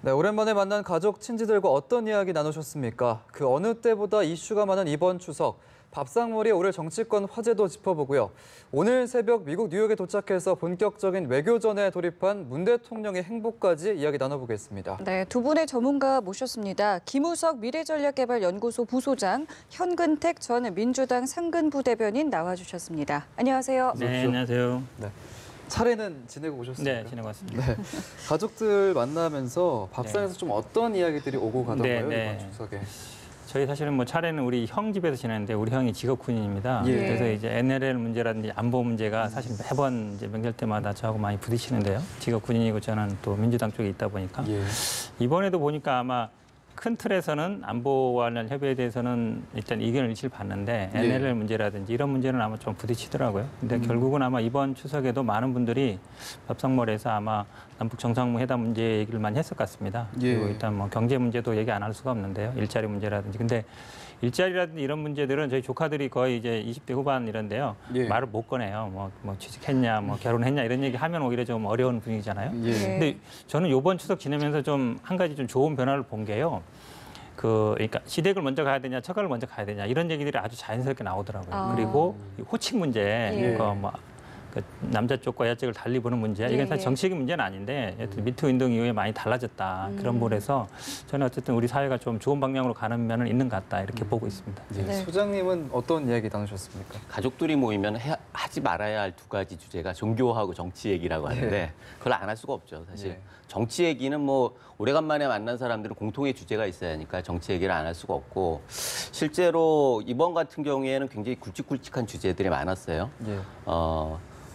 네, 오랜만에 만난 가족, 친지들과 어떤 이야기 나누셨습니까? 그 어느 때보다 이슈가 많은 이번 추석, 밥상머리에 오를 정치권 화제도 짚어보고요. 오늘 새벽 미국 뉴욕에 도착해서 본격적인 외교전에 돌입한 문 대통령의 행보까지 이야기 나눠보겠습니다. 네, 두 분의 전문가 모셨습니다. 김우석 미래전략개발연구소 부소장, 현근택 전 민주당 상근부 대변인 나와주셨습니다. 안녕하세요. 네, 안녕하세요. 네. 차례는 지내고 오셨습니까? 네, 지내고 왔습니다. 네. 가족들 만나면서 밥상에서 좀 어떤 이야기들이 오고 가던가요, 네. 이번 추석에? 저희 사실은 뭐 차례는 우리 형 집에서 지내는데 우리 형이 직업 군인입니다. 예. 그래서 이제 NLL 문제라든지 안보 문제가 사실 매번 이제 명절 때마다 저하고 많이 부딪히는데요. 직업 군인이고 저는 또 민주당 쪽에 있다 보니까 예. 이번에도 보니까 아마 큰 틀에서는 안보와 관련 협의에 대해서는 일단 이견을 일치를 봤는데 예. NLL 문제라든지 이런 문제는 아마 좀 부딪히더라고요. 근데 결국은 아마 이번 추석에도 많은 분들이 밥상머리에서 아마 남북 정상회담 문제 얘기를 많이 했을 것 같습니다. 예. 그리고 일단 뭐 경제 문제도 얘기 안 할 수가 없는데요. 일자리 문제라든지. 근데 일자리라든지 이런 문제들은 저희 조카들이 거의 이제 20대 후반 이런데요. 예. 말을 못 꺼내요. 뭐 취직했냐, 뭐 결혼했냐 이런 얘기 하면 오히려 좀 어려운 분위기잖아요. 예. 근데 저는 이번 추석 지내면서 좀 한 가지 좀 좋은 변화를 본 게요. 그러니까 시댁을 먼저 가야 되냐, 처가를 먼저 가야 되냐 이런 얘기들이 아주 자연스럽게 나오더라고요. 아. 그리고 이 호칭 문제, 예. 그 남자 쪽과 여자 쪽을 달리 보는 문제, 이건 사실 예. 정치적인 문제는 아닌데 여튼 미투 운동 이후에 많이 달라졌다 그런 부분에서 저는 어쨌든 우리 사회가 좀 좋은 방향으로 가는 면은 있는 것 같다 이렇게 보고 있습니다. 예. 네. 소장님은 어떤 이야기 나누셨습니까? 가족들이 모이면 하지 말아야 할 두 가지 주제가 종교하고 정치 얘기라고 하는데 그걸 안 할 수가 없죠. 사실 예. 정치 얘기는 뭐 오래간만에 만난 사람들은 공통의 주제가 있어야 하니까 정치 얘기를 안 할 수가 없고 실제로 이번 같은 경우에는 굉장히 굵직굵직한 주제들이 많았어요. 예.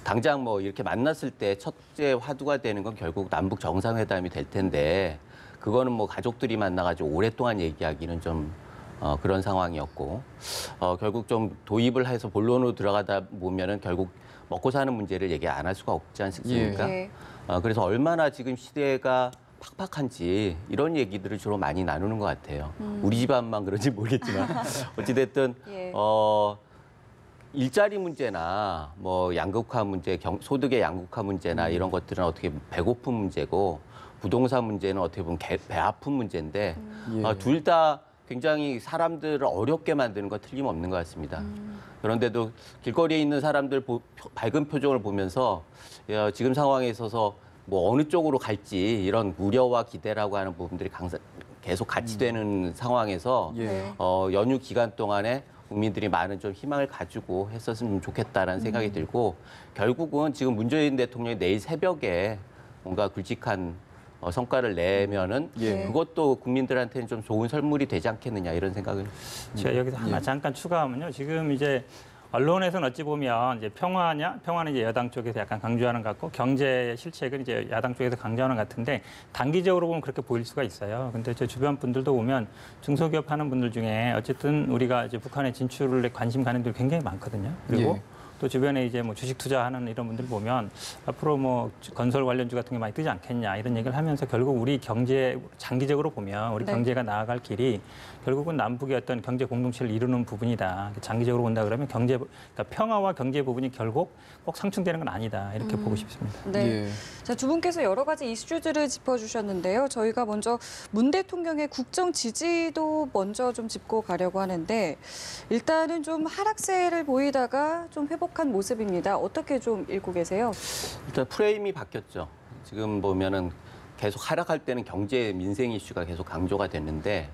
당장 뭐 이렇게 만났을 때 첫째 화두가 되는 건 결국 남북 정상회담이 될 텐데 그거는 뭐 가족들이 만나가지고 오랫동안 얘기하기는 좀 그런 상황이었고 결국 좀 도입을 해서 본론으로 들어가다 보면은 결국 먹고 사는 문제를 얘기 안 할 수가 없지 않습니까? 예. 그래서 얼마나 지금 시대가 팍팍한지 이런 얘기들을 주로 많이 나누는 것 같아요. 우리 집안만 그런지 모르겠지만 어찌됐든 예. 일자리 문제나 뭐 양극화 문제, 소득의 양극화 문제나 이런 것들은 어떻게 보면 배고픈 문제고 부동산 문제는 어떻게 보면 배 아픈 문제인데 예. 둘 다 굉장히 사람들을 어렵게 만드는 건 틀림없는 것 같습니다. 그런데도 길거리에 있는 사람들 밝은 표정을 보면서 지금 상황에 있어서 뭐 어느 쪽으로 갈지 이런 우려와 기대라고 하는 부분들이 계속 같이 되는 상황에서 예. 연휴 기간 동안에 국민들이 많은 좀 희망을 가지고 했었으면 좋겠다라는 생각이 들고 결국은 지금 문재인 대통령이 내일 새벽에 뭔가 굵직한 성과를 내면은 예. 그것도 국민들한테는 좀 좋은 선물이 되지 않겠느냐 이런 생각을. 제가 여기서 하나 잠깐 추가하면요. 지금 이제 언론에서는 어찌 보면 이제 평화는 이제 여당 쪽에서 약간 강조하는 것 같고 경제 실책은 이제 야당 쪽에서 강조하는 것 같은데 단기적으로 보면 그렇게 보일 수가 있어요. 근데 제 주변 분들도 보면 중소기업 하는 분들 중에 어쨌든 우리가 이제 북한의 진출에 관심 가는 분들 굉장히 많거든요. 그리고 예. 또 주변에 이제 뭐 주식 투자하는 이런 분들 보면 앞으로 뭐 건설 관련주 같은 게 많이 뜨지 않겠냐 이런 얘기를 하면서 결국 우리 경제 장기적으로 보면 우리 네. 경제가 나아갈 길이 결국은 남북의 어떤 경제 공동체를 이루는 부분이다. 장기적으로 본다 그러면 그러니까 평화와 경제 부분이 결국 꼭 상충되는 건 아니다. 이렇게 보고 싶습니다. 네. 예. 자, 두 분께서 여러 가지 이슈들을 짚어주셨는데요. 저희가 먼저 문 대통령의 국정 지지도 먼저 좀 짚고 가려고 하는데 일단은 좀 하락세를 보이다가 좀 회복한 모습입니다. 어떻게 좀 읽고 계세요? 일단 프레임이 바뀌었죠. 지금 보면은 계속 하락할 때는 경제 민생 이슈가 계속 강조가 됐는데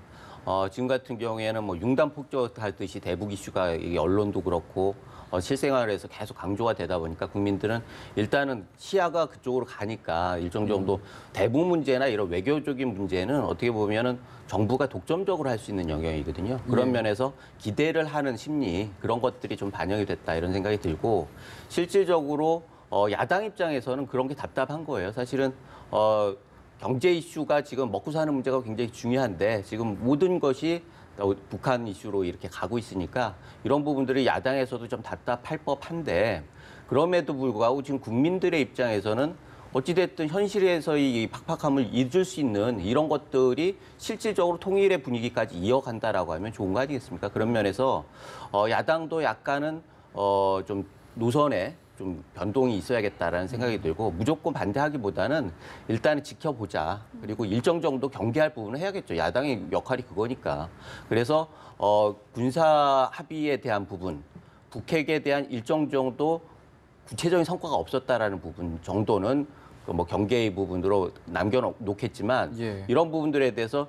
지금 같은 경우에는 뭐 융단폭격하듯이 대북 이슈가 이 언론도 그렇고 실생활에서 계속 강조가 되다 보니까 국민들은 일단은 시야가 그쪽으로 가니까 일정 정도 대북 문제나 이런 외교적인 문제는 어떻게 보면은 정부가 독점적으로 할 수 있는 영역이거든요. 그런 면에서 기대를 하는 심리 그런 것들이 좀 반영이 됐다 이런 생각이 들고 실질적으로 야당 입장에서는 그런 게 답답한 거예요. 사실은 경제 이슈가 지금 먹고 사는 문제가 굉장히 중요한데 지금 모든 것이 북한 이슈로 이렇게 가고 있으니까 이런 부분들이 야당에서도 좀 답답할 법한데 그럼에도 불구하고 지금 국민들의 입장에서는 어찌됐든 현실에서의 이 팍팍함을 잊을 수 있는 이런 것들이 실질적으로 통일의 분위기까지 이어간다라고 하면 좋은 거 아니겠습니까? 그런 면에서 야당도 약간은 좀 노선에 좀 변동이 있어야겠다라는 생각이 들고 무조건 반대하기보다는 일단은 지켜보자. 그리고 일정 정도 경계할 부분은 해야겠죠. 야당의 역할이 그거니까. 그래서 군사 합의에 대한 부분, 북핵에 대한 일정 정도 구체적인 성과가 없었다라는 부분 정도는 뭐 경계의 부분으로 남겨놓겠지만 예. 이런 부분들에 대해서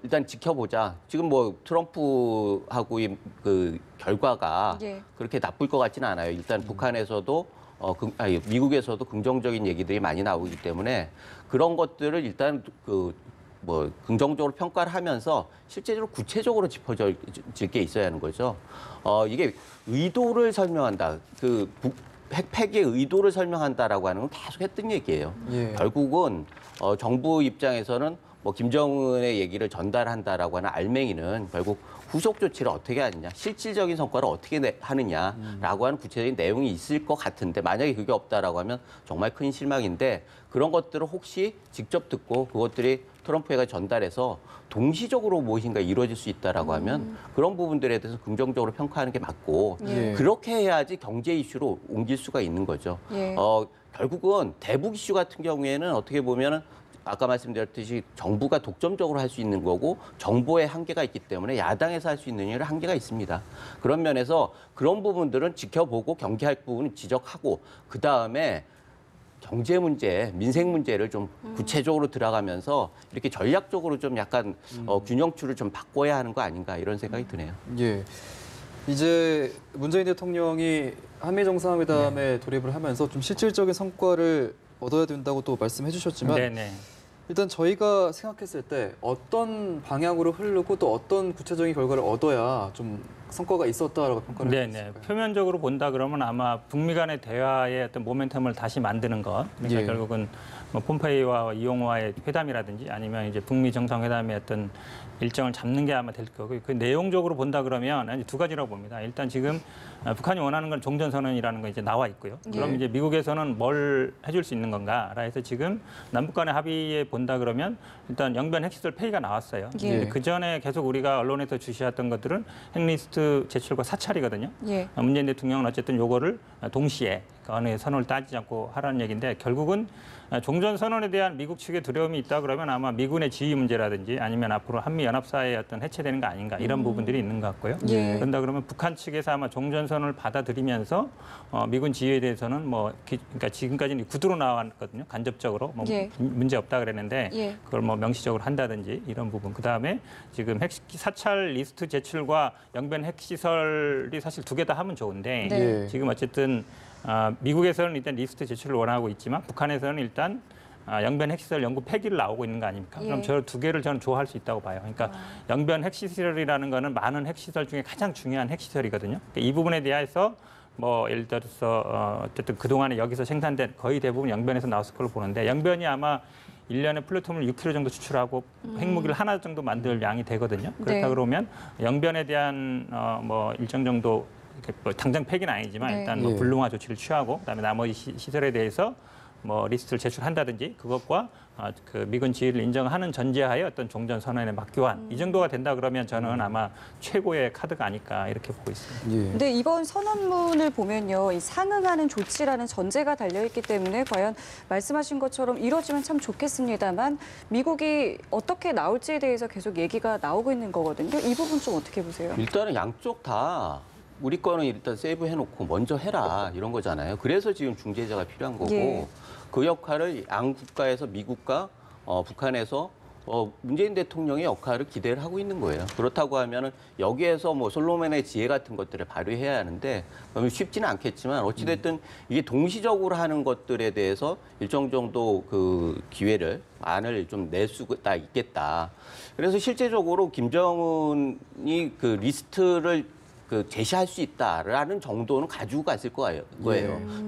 일단 지켜보자. 지금 뭐 트럼프하고의 그 결과가 예. 그렇게 나쁠 것 같지는 않아요. 일단 북한에서도 미국에서도 긍정적인 얘기들이 많이 나오기 때문에 그런 것들을 일단 뭐 긍정적으로 평가를 하면서 실제적으로 구체적으로 짚어질 게 있어야 하는 거죠. 이게 의도를 설명한다. 핵폐기의 의도를 설명한다라고 하는 건 계속 했던 얘기예요. 예. 결국은 정부 입장에서는 뭐 김정은의 얘기를 전달한다라고 하는 알맹이는 결국 후속 조치를 어떻게 하느냐, 실질적인 성과를 어떻게 하느냐라고 하는 구체적인 내용이 있을 것 같은데 만약에 그게 없다라고 하면 정말 큰 실망인데 그런 것들을 혹시 직접 듣고 그것들이 트럼프가 전달해서 동시적으로 무엇인가 이루어질 수 있다라고 하면 그런 부분들에 대해서 긍정적으로 평가하는 게 맞고 예. 그렇게 해야지 경제 이슈로 옮길 수가 있는 거죠. 예. 결국은 대북 이슈 같은 경우에는 어떻게 보면은 아까 말씀드렸듯이 정부가 독점적으로 할 수 있는 거고 정보에 한계가 있기 때문에 야당에서 할 수 있는 일은 한계가 있습니다. 그런 면에서 그런 부분들은 지켜보고 경계할 부분은 지적하고 그다음에 경제 문제, 민생 문제를 좀 구체적으로 들어가면서 이렇게 전략적으로 좀 약간 균형추를 좀 바꿔야 하는 거 아닌가 이런 생각이 드네요. 예. 이제 문재인 대통령이 한미 정상회담에 돌입을 하면서 좀 실질적인 성과를 얻어야 된다고 또 말씀해 주셨지만 네네. 일단 저희가 생각했을 때 어떤 방향으로 흐르고 또 어떤 구체적인 결과를 얻어야 좀 성과가 있었다라고 평가를 할 수 네네. 있을까요? 표면적으로 본다 그러면 아마 북미 간의 대화의 어떤 모멘텀을 다시 만드는 것. 그러니까 예. 결국은 뭐 폼페이오와 이용호와의 회담이라든지 아니면 이제 북미 정상회담의 어떤 일정을 잡는 게 아마 될 거고 그 내용적으로 본다 그러면 두 가지라고 봅니다. 일단 지금 북한이 원하는 건 종전선언이라는 거 이제 나와 있고요. 그럼 예. 이제 미국에서는 뭘 해줄 수 있는 건가? 해서 지금 남북 간의 합의에 본다 그러면 일단 영변 핵시설 폐기가 나왔어요. 예. 그 전에 계속 우리가 언론에서 주시했던 것들은 핵리스트 제출과 사찰이거든요. 예. 문재인 대통령은 어쨌든 요거를 동시에 어느 선언을 따지지 않고 하라는 얘기인데 결국은 종전선언에 대한 미국 측의 두려움이 있다 그러면 아마 미군의 지휘 문제라든지 아니면 앞으로 한미연합사의 어떤 해체되는 거 아닌가 이런 부분들이 있는 것 같고요. 예. 그런다 그러면 북한 측에서 아마 종전선언을 받아들이면서 미군 지휘에 대해서는 그러니까 지금까지는 구두로 나왔거든요. 간접적으로 예. 문제 없다 그랬는데 예. 그걸 명시적으로 한다든지 이런 부분. 그다음에 지금 사찰 리스트 제출과 영변 핵시설이 사실 두 개 다 하면 좋은데 네. 예. 지금 어쨌든 미국에서는 일단 리스트 제출을 원하고 있지만 북한에서는 일단 영변 핵시설 연구 폐기를 나오고 있는 거 아닙니까? 예. 그럼 저 두 개를 저는 좋아할 수 있다고 봐요. 그러니까 영변 핵시설이라는 거는 많은 핵시설 중에 가장 중요한 핵시설이거든요. 그러니까 이 부분에 대해서 뭐 예를 들어서 어쨌든 그동안에 여기서 생산된 거의 대부분 영변에서 나왔을 걸로 보는데 영변이 아마 1년에 플루토늄을 6kg 정도 추출하고 핵무기를 하나 정도 만들 양이 되거든요. 그렇다 네. 그러면 영변에 대한 뭐 일정 정도 이렇게 뭐 당장 폐기는 아니지만 네. 일단 뭐 예. 불능화 조치를 취하고 그다음에 나머지 시설에 대해서 뭐 리스트를 제출한다든지 그것과 그 미군 지위를 인정하는 전제하에 어떤 종전 선언의 막교환 이 정도가 된다 그러면 저는 아마 최고의 카드가 아닐까 이렇게 보고 있습니다. 예. 근데 이번 선언문을 보면요, 이 상응하는 조치라는 전제가 달려있기 때문에 과연 말씀하신 것처럼 이루어지면 참 좋겠습니다만 미국이 어떻게 나올지에 대해서 계속 얘기가 나오고 있는 거거든요. 이 부분 좀 어떻게 보세요? 일단은 양쪽 다 우리 거는 일단 세이브 해놓고 먼저 해라 이런 거잖아요. 그래서 지금 중재자가 필요한 거고 예. 그 역할을 양 국가에서 미국과 북한에서 문재인 대통령의 역할을 기대를 하고 있는 거예요. 그렇다고 하면은 여기에서 뭐 솔로몬의 지혜 같은 것들을 발휘해야 하는데 쉽지는 않겠지만 어찌됐든 이게 동시적으로 하는 것들에 대해서 일정 정도 그 안을 좀 낼 수가 있겠다. 그래서 실제적으로 김정은이 그 리스트를 제시할 수 있다라는 정도는 가지고 갔을 거예요.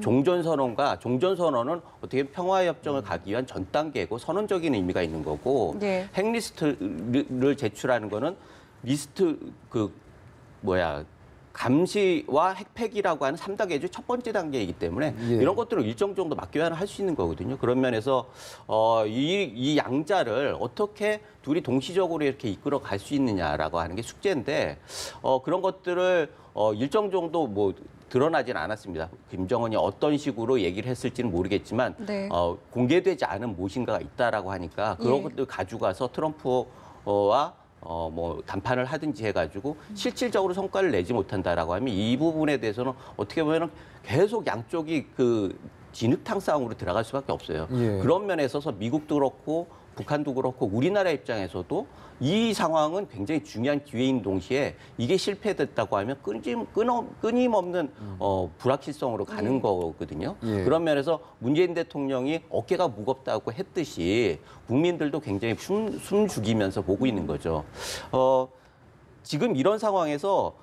종전선언은 어떻게 평화협정을 가기 위한 전 단계고 선언적인 의미가 있는 거고 네. 핵리스트를 제출하는 거는 감시와 핵폐기라고 하는 3단계죠. 첫 번째 단계이기 때문에 예. 이런 것들을 일정 정도 막교환을 할 수 있는 거거든요. 그런 면에서 이 양자를 어떻게 둘이 동시적으로 이렇게 이끌어 갈 수 있느냐라고 하는 게 숙제인데 그런 것들을 일정 정도 드러나진 않았습니다. 김정은이 어떤 식으로 얘기를 했을지는 모르겠지만 네. 공개되지 않은 무엇인가가 있다라고 하니까 그런 예. 것들 가져가서 트럼프와 뭐 담판을 하든지 해가지고 실질적으로 성과를 내지 못한다라고 하면 이 부분에 대해서는 어떻게 보면 계속 양쪽이 그 진흙탕 싸움으로 들어갈 수밖에 없어요. 예. 그런 면에 있어서 미국도 그렇고 북한도 그렇고 우리나라 입장에서도 이 상황은 굉장히 중요한 기회인 동시에 이게 실패됐다고 하면 끊임없는 불확실성으로 가는 예. 거거든요. 예. 그런 면에서 문재인 대통령이 어깨가 무겁다고 했듯이 국민들도 굉장히 숨 죽이면서 보고 있는 거죠. 지금 이런 상황에서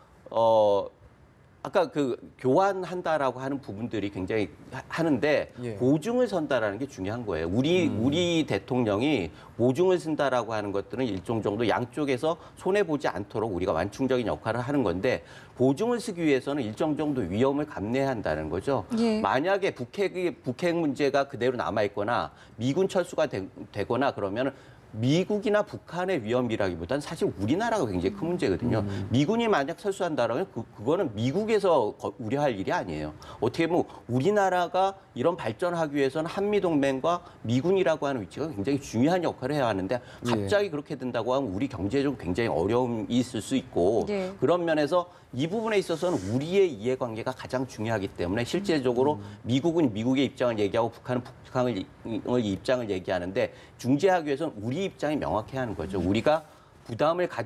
아까 그 교환한다라고 하는 부분들이 굉장히 하는데 예. 보증을 선다라는 게 중요한 거예요. 우리 대통령이 보증을 쓴다라고 하는 것들은 일정 정도 양쪽에서 손해 보지 않도록 우리가 완충적인 역할을 하는 건데 보증을 쓰기 위해서는 일정 정도 위험을 감내해야 한다는 거죠. 예. 만약에 북핵 문제가 그대로 남아 있거나 미군 철수가 되거나 그러면 미국이나 북한의 위험이라기보다는 사실 우리나라가 굉장히 큰 문제거든요. 미군이 만약 철수한다면 그거는 미국에서 우려할 일이 아니에요. 어떻게 보면 우리나라가 이런 발전하기 위해서는 한미동맹과 미군이라고 하는 위치가 굉장히 중요한 역할을 해야 하는데 갑자기 그렇게 된다고 하면 우리 경제적으로 굉장히 어려움이 있을 수 있고 예. 그런 면에서 이 부분에 있어서는 우리의 이해관계가 가장 중요하기 때문에 실질적으로 미국은 미국의 입장을 얘기하고 북한은 북한의 입장을 얘기하는데 중재하기 위해서는 우리 입장이 명확해야 하는 거죠. 우리가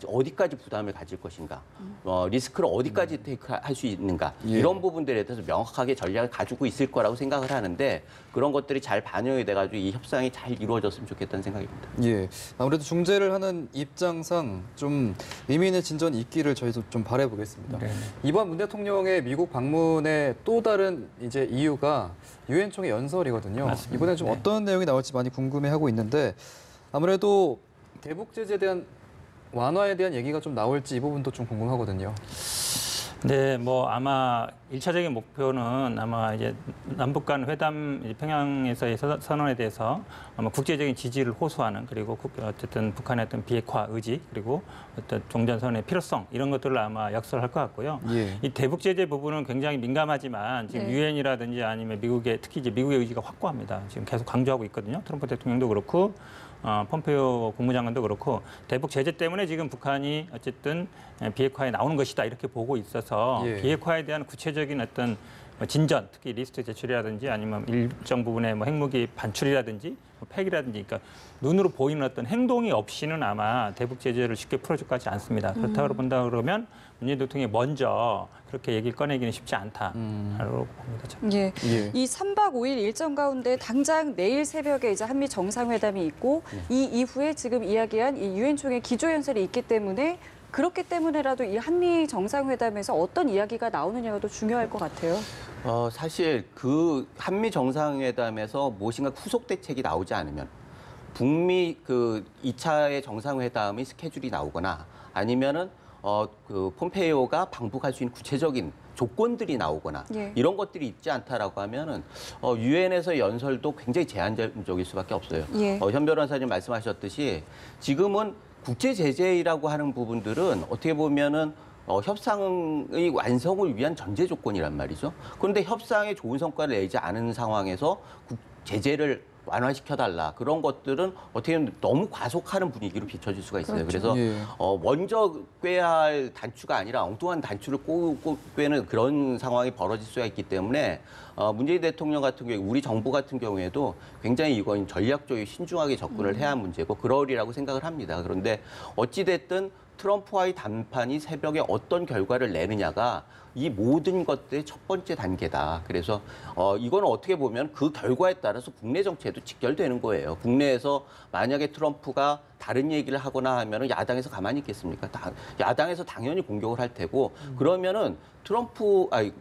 어디까지 부담을 가질 것인가, 리스크를 어디까지 테이크할 수 있는가 예. 이런 부분들에 대해서 명확하게 전략을 가지고 있을 거라고 생각을 하는데 그런 것들이 잘 반영이 돼가지고 이 협상이 잘 이루어졌으면 좋겠다는 생각입니다. 예, 아무래도 중재를 하는 입장상 좀 의미 있는 진전이 있기를 저희도 좀 바라보겠습니다. 네. 이번 문 대통령의 미국 방문의 또 다른 이제 이유가 유엔 총회 연설이거든요. 맞습니다. 이번에 좀 네. 어떤 내용이 나올지 많이 궁금해하고 있는데 아무래도 대북 제재에 대한 완화에 대한 얘기가 좀 나올지 이 부분도 좀 궁금하거든요. 네, 뭐 아마 일차적인 목표는 아마 이제 남북 간 회담 평양에서의 선언에 대해서 아마 국제적인 지지를 호소하는 그리고 어쨌든 북한의 어떤 비핵화 의지 그리고 어떤 종전선언의 필요성 이런 것들을 아마 역설할 것 같고요. 예. 이 대북 제재 부분은 굉장히 민감하지만 지금 네. 유엔이라든지 아니면 특히 이제 미국의 의지가 확고합니다. 지금 계속 강조하고 있거든요. 트럼프 대통령도 그렇고 폼페이오 국무장관도 그렇고 대북 제재 때문에 지금 북한이 어쨌든 비핵화에 나오는 것이다 이렇게 보고 있어서 예. 비핵화에 대한 구체적인 어떤 진전, 특히 리스트 제출이라든지 아니면 일정 부분의 뭐 핵무기 반출이라든지 뭐 폐기라든지 그러니까 눈으로 보이는 어떤 행동이 없이는 아마 대북 제재를 쉽게 풀어줄 것 같지 않습니다. 그렇다고 본다 그러면 문재인 대통령이 먼저 그렇게 얘기를 꺼내기는 쉽지 않다라고 봅니다. 저는. 예. 예. 이 3박 5일 일정 가운데 당장 내일 새벽에 이제 한미 정상회담이 있고 이 이후에 지금 이야기한 이 유엔 총회 기조연설이 있기 때문에 그렇기 때문에라도 이 한미 정상회담에서 어떤 이야기가 나오느냐가 더 중요할 것 같아요. 사실 그 한미 정상회담에서 무엇인가 후속 대책이 나오지 않으면 북미 그 2차의 정상회담의 스케줄이 나오거나 아니면은 그 폼페이오가 방북할 수 있는 구체적인 조건들이 나오거나 예. 이런 것들이 있지 않다라고 하면은 유엔에서 연설도 굉장히 제한적일 수밖에 없어요. 예. 현 변호사님 말씀하셨듯이 지금은 국제 제재라고 하는 부분들은 어떻게 보면은 협상의 완성을 위한 전제 조건이란 말이죠. 그런데 협상에 좋은 성과를 내지 않은 상황에서 제재를 완화시켜달라. 그런 것들은 어떻게 보면 너무 과속하는 분위기로 비춰질 수가 있어요. 그렇죠. 그래서 예. 먼저 꿰야 할 단추가 아니라 엉뚱한 단추를 꿰는 그런 상황이 벌어질 수가 있기 때문에 문재인 대통령 같은 경우에 우리 정부 같은 경우에도 굉장히 이건 전략적으로 신중하게 접근을 해야 할 문제고 그러리라고 생각을 합니다. 그런데 어찌됐든 트럼프와의談판이 새벽에 어떤 결과를 내느냐가 이 모든 것들의 첫 번째 단계다. 그래서 이거는 어떻게 보면 그 결과에 따라서 국내 정치에도 직결되는 거예요. 국내에서 만약에 트럼프가 다른 얘기를 하거나 하면은 야당에서 가만히 있겠습니까? 야당에서 당연히 공격을 할 테고 그러면은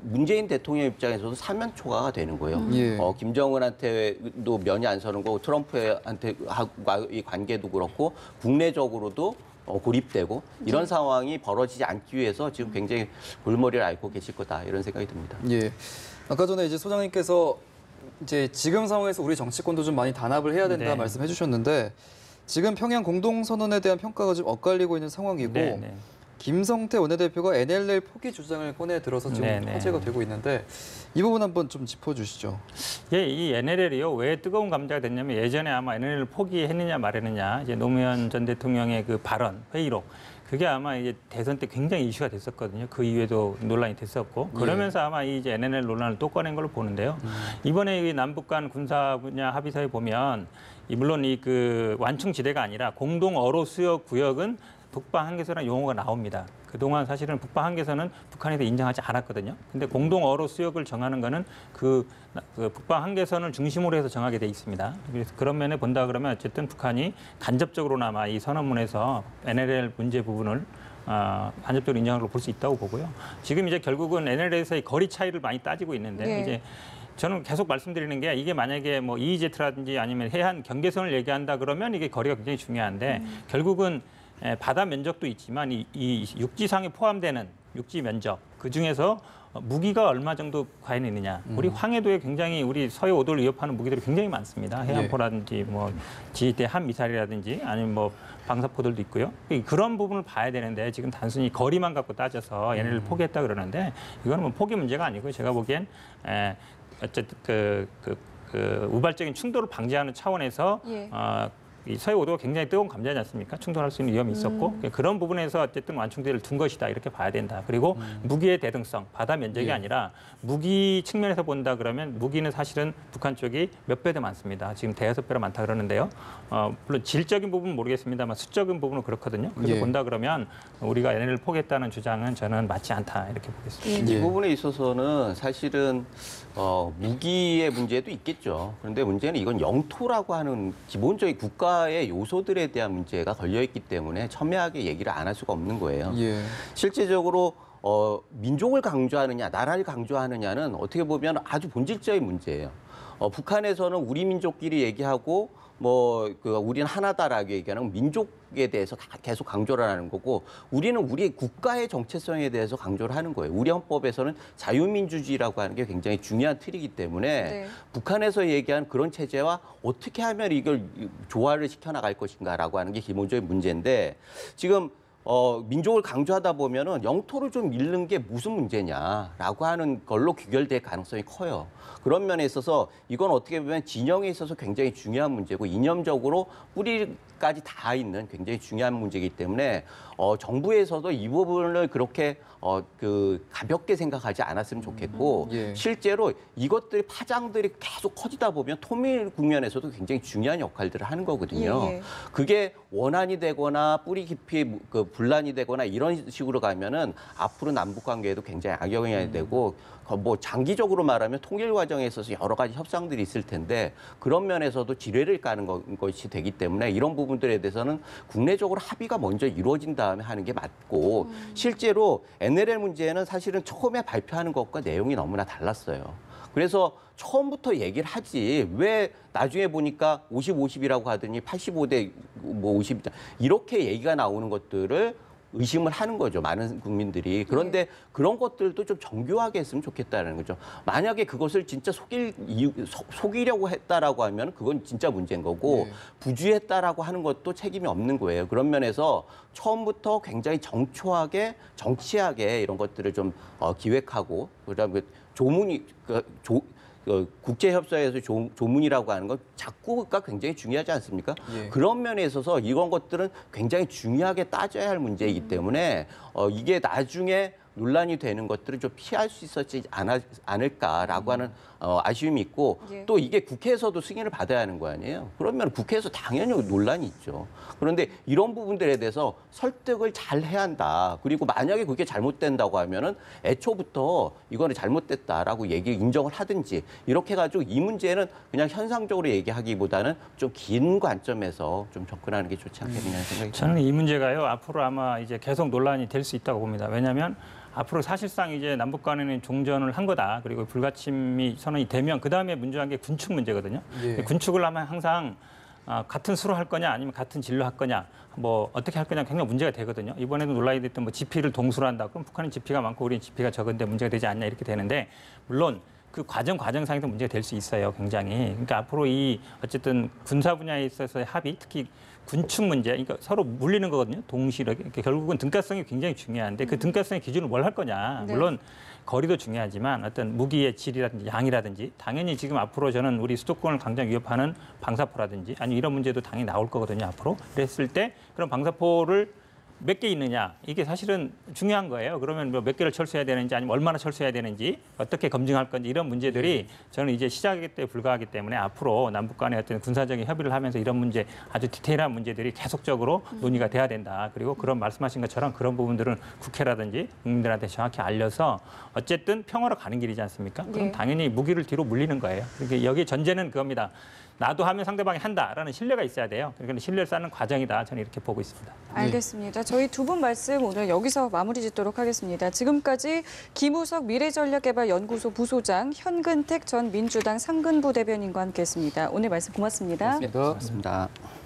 문재인 대통령 입장에서도 사면초가가 되는 거예요. 예. 김정은한테도 면이 안 서는 거고 트럼프와의 관계도 그렇고 국내적으로도 고립되고 이런 상황이 벌어지지 않기 위해서 지금 굉장히 골머리를 앓고 계실 거다 이런 생각이 듭니다. 예. 아까 전에 이제 소장님께서 이제 지금 상황에서 우리 정치권도 좀 많이 단합을 해야 된다 네. 말씀해 주셨는데 지금 평양 공동선언에 대한 평가가 좀 엇갈리고 있는 상황이고 네, 네. 김성태 원내대표가 NLL 포기 주장을 꺼내 들어서 지금 네네. 화제가 되고 있는데 이 부분 한번 좀 짚어주시죠. 예, 이 NLL이요. 왜 뜨거운 감자가 됐냐면 예전에 아마 NLL을 포기했느냐 말했느냐 이제 노무현 전 대통령의 그 발언 회의록 그게 아마 이제 대선 때 굉장히 이슈가 됐었거든요. 그 이후에도 논란이 됐었고 그러면서 아마 이제 NLL 논란을 또 꺼낸 걸로 보는데요. 이번에 이 남북 간 군사 분야 합의서에 보면 물론 이 그 완충지대가 아니라 공동 어로 수역 구역은 북방 한계선이라는 용어가 나옵니다. 그동안 사실은 북방 한계선은 북한에서 인정하지 않았거든요. 근데 공동 어로 수역을 정하는 거는 그 북방 한계선을 중심으로 해서 정하게 돼 있습니다. 그래서 그런 면에 본다 그러면 어쨌든 북한이 간접적으로나마 이 선언문에서 NLL 문제 부분을 간접적으로 인정한 걸로 볼 수 있다고 보고요. 지금 이제 결국은 NLL에서의 거리 차이를 많이 따지고 있는데 네. 이제 저는 계속 말씀드리는 게 이게 만약에 뭐 EEZ라든지 아니면 해안 경계선을 얘기한다 그러면 이게 거리가 굉장히 중요한데 결국은 바다 면적도 있지만 이 육지상에 포함되는 육지 면적 그중에서 무기가 얼마 정도 과연 있느냐. 우리 황해도에 굉장히 우리 서해 오도를 위협하는 무기들이 굉장히 많습니다. 해안포라든지 뭐 지휘대 함미사일이라든지 아니면 뭐 방사포들도 있고요. 그런 부분을 봐야 되는데 지금 단순히 거리만 갖고 따져서 얘네를 포기했다 그러는데 이거는 뭐 포기 문제가 아니고 제가 보기엔 어쨌든 그 우발적인 충돌을 방지하는 차원에서 예. 이 서해 오도가 굉장히 뜨거운 감자지 않습니까? 충돌할 수 있는 위험이 있었고 그런 부분에서 어쨌든 완충제를 둔 것이다 이렇게 봐야 된다. 그리고 무기의 대등성, 바다 면적이 아니라 무기 측면에서 본다 그러면 무기는 사실은 북한 쪽이 몇 배 더 많습니다. 지금 대여섯 배로 많다 그러는데요. 물론 질적인 부분은 모르겠습니다만 수적인 부분은 그렇거든요. 그래서 예. 본다 그러면 우리가 NLL을 포기했다는 주장은 저는 맞지 않다 이렇게 보겠습니다. 예. 이 부분에 있어서는 사실은 무기의 문제도 있겠죠. 그런데 문제는 이건 영토라고 하는 기본적인 국가의 요소들에 대한 문제가 걸려있기 때문에 첨예하게 얘기를 안 할 수가 없는 거예요. 예. 실제적으로 민족을 강조하느냐, 나라를 강조하느냐는 어떻게 보면 아주 본질적인 문제예요. 북한에서는 우리 민족끼리 얘기하고 우리는 하나다라고 얘기하는 민족에 대해서 다 계속 강조를 하는 거고 우리는 우리 국가의 정체성에 대해서 강조를 하는 거예요. 우리 헌법에서는 자유민주주의라고 하는 게 굉장히 중요한 틀이기 때문에 네. 북한에서 얘기한 그런 체제와 어떻게 하면 이걸 조화를 시켜나갈 것인가라고 하는 게 기본적인 문제인데 지금 민족을 강조하다 보면은 영토를 좀 잃는 게 무슨 문제냐라고 하는 걸로 귀결될 가능성이 커요. 그런 면에 있어서 이건 어떻게 보면 진영에 있어서 굉장히 중요한 문제고 이념적으로 뿌리까지 다 있는 굉장히 중요한 문제이기 때문에 정부에서도 이 부분을 그렇게 가볍게 생각하지 않았으면 좋겠고 예. 실제로 이것들이 파장들이 계속 커지다 보면 통일 국면에서도 굉장히 중요한 역할들을 하는 거거든요. 예, 예. 그게 원한이 되거나 뿌리 깊이 분란이 되거나 이런 식으로 가면은 앞으로 남북 관계에도 굉장히 악영향이 되고 뭐 장기적으로 말하면 통일 과정에 있어서 여러 가지 협상들이 있을 텐데 그런 면에서도 지뢰를 까는 것이 되기 때문에 이런 부분들에 대해서는 국내적으로 합의가 먼저 이루어진 다음에 하는 게 맞고 실제로 NLL 문제는 사실은 처음에 발표하는 것과 내용이 너무나 달랐어요. 그래서 처음부터 얘기를 하지 왜 나중에 보니까 50-50이라고 하더니 85대 50 이렇게 얘기가 나오는 것들을 의심을 하는 거죠. 많은 국민들이. 그런데 그런 것들도 좀 정교하게 했으면 좋겠다는 거죠. 만약에 그것을 진짜 속이려고 했다라고 하면 그건 진짜 문제인 거고 부주의했다라고 하는 것도 책임이 없는 거예요. 그런 면에서 처음부터 굉장히 정초하게 정치하게 이런 것들을 좀 기획하고 그다음에 국제협상에서 조문이라고 하는 건 작구가 굉장히 중요하지 않습니까? 예. 그런 면에 있어서 이런 것들은 굉장히 중요하게 따져야 할 문제이기 때문에 이게 나중에 논란이 되는 것들을 좀 피할 수 있었지 않을까라고 하는 아쉬움이 있고 예. 또 이게 국회에서도 승인을 받아야 하는 거 아니에요. 그러면 국회에서 당연히 논란이 있죠. 그런데 이런 부분들에 대해서 설득을 잘 해야 한다. 그리고 만약에 그게 잘못된다고 하면은 애초부터 이거는 잘못됐다라고 인정을 하든지 이렇게 해가지고 이 문제는 그냥 현상적으로 얘기하기보다는 좀 긴 관점에서 좀 접근하는 게 좋지 않겠느냐 생각이 듭니다. 저는 이 문제가요 앞으로 아마 이제 계속 논란이 될 수 있다고 봅니다. 왜냐하면 앞으로 사실상 이제 남북 간에는 종전을 한 거다. 그리고 불가침이 선언이 되면 그 다음에 문제한 게 군축 문제거든요. 예. 군축을 하면 항상 같은 수로 할 거냐 아니면 같은 질로 할 거냐 뭐 어떻게 할 거냐 굉장히 문제가 되거든요. 이번에도 논란이 됐던 뭐 지피를 동수로 한다. 그럼 북한은 지피가 많고 우리는 지피가 적은데 문제가 되지 않냐 이렇게 되는데 물론 그 과정상에서 문제가 될 수 있어요, 굉장히. 그러니까 앞으로 이 어쨌든 군사 분야에 있어서의 합의, 특히 군축 문제, 그러니까 서로 물리는 거거든요, 동시에. 그러니까 결국은 등가성이 굉장히 중요한데 그 등가성의 기준을 뭘 할 거냐. 네. 물론 거리도 중요하지만 어떤 무기의 질이라든지 양이라든지 당연히 지금 앞으로 저는 우리 수도권을 강장 위협하는 방사포라든지 아니 이런 문제도 당연히 나올 거거든요, 앞으로. 그랬을 때 그럼 방사포를 몇 개 있느냐 이게 사실은 중요한 거예요. 그러면 뭐 몇 개를 철수해야 되는지 아니면 얼마나 철수해야 되는지 어떻게 검증할 건지 이런 문제들이 저는 이제 시작에 때 불과하기 때문에 앞으로 남북 간의 어떤 군사적인 협의를 하면서 이런 문제 아주 디테일한 문제들이 계속적으로 논의가 돼야 된다. 그리고 그런 말씀하신 것처럼 그런 부분들은 국회라든지 국민들한테 정확히 알려서 어쨌든 평화로 가는 길이지 않습니까? 그럼 예. 당연히 무기를 뒤로 물리는 거예요. 그러니까 여기 전제는 그겁니다. 나도 하면 상대방이 한다라는 신뢰가 있어야 돼요. 그러니까 신뢰를 쌓는 과정이다. 저는 이렇게 보고 있습니다. 알겠습니다. 저희 두 분 말씀 오늘 여기서 마무리 짓도록 하겠습니다. 지금까지 김우석 미래전략개발연구소 부소장, 현근택 전 민주당 상근부 대변인과 함께했습니다. 오늘 말씀 고맙습니다. 고맙습니다.